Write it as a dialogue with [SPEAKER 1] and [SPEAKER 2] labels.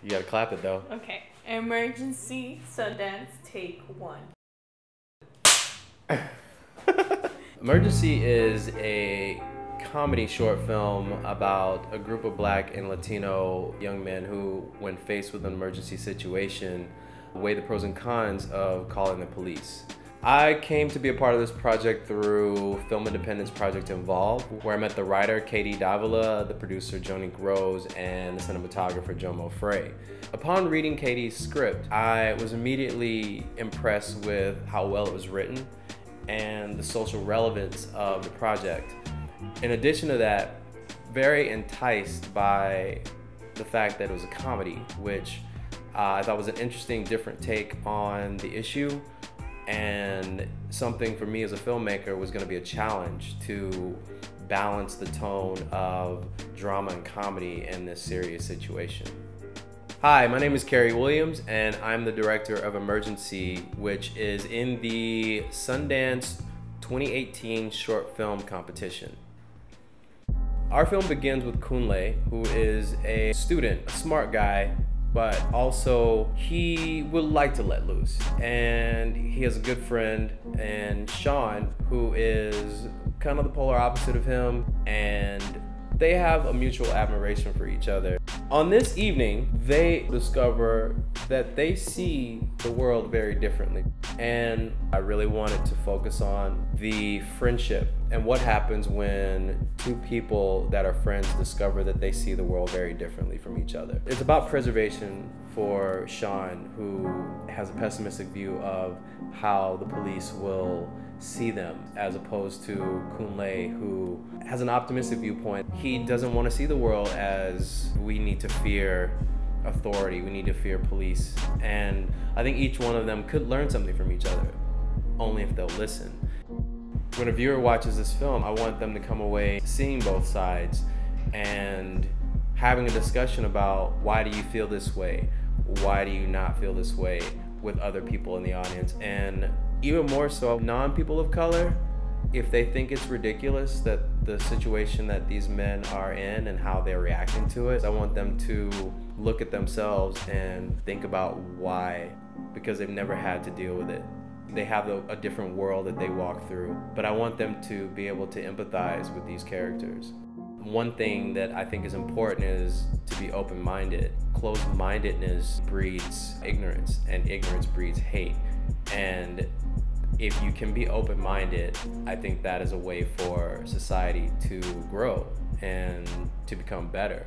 [SPEAKER 1] You gotta clap it though.
[SPEAKER 2] Okay. Emergency Sundance Take 1.
[SPEAKER 1] Emergency is a comedy short film about a group of Black and Latino young men who, when faced with an emergency situation, weigh the pros and cons of calling the police. I came to be a part of this project through Film Independence Project Involved, where I met the writer Katie Davila, the producer Jonique Rose, and the cinematographer Jomo Frey. Upon reading Katie's script, I was immediately impressed with how well it was written and the social relevance of the project. In addition to that, very enticed by the fact that it was a comedy, which I thought was an interesting, different take on the issue, and something for me as a filmmaker was going to be a challenge to balance the tone of drama and comedy in this serious situation. Hi, my name is Carey Williams, and I'm the director of Emergency, which is in the Sundance 2018 short film competition. Our film begins with Kunle, who is a student, a smart guy, but also he would like to let loose. And he has a good friend, and Sean, who is kind of the polar opposite of him, and they have a mutual admiration for each other. On this evening, they discover that they see the world very differently. And I really wanted to focus on the friendship and what happens when two people that are friends discover that they see the world very differently from each other. It's about preservation for Sean, who has a pessimistic view of how the police will see them, as opposed to Kunle, who has an optimistic viewpoint. He doesn't want to see the world as we need to fear authority, we need to fear police. And I think each one of them could learn something from each other, only if they'll listen. When a viewer watches this film, I want them to come away seeing both sides and having a discussion about, why do you feel this way? Why do you not feel this way with other people in the audience? And even more so, non-people of color, if they think it's ridiculous that the situation that these men are in and how they're reacting to it, I want them to look at themselves and think about why, because they've never had to deal with it. They have a different world that they walk through, but I want them to be able to empathize with these characters. One thing that I think is important is to be open-minded. Closed-mindedness breeds ignorance, and ignorance breeds hate. And if you can be open-minded, I think that is a way for society to grow and to become better.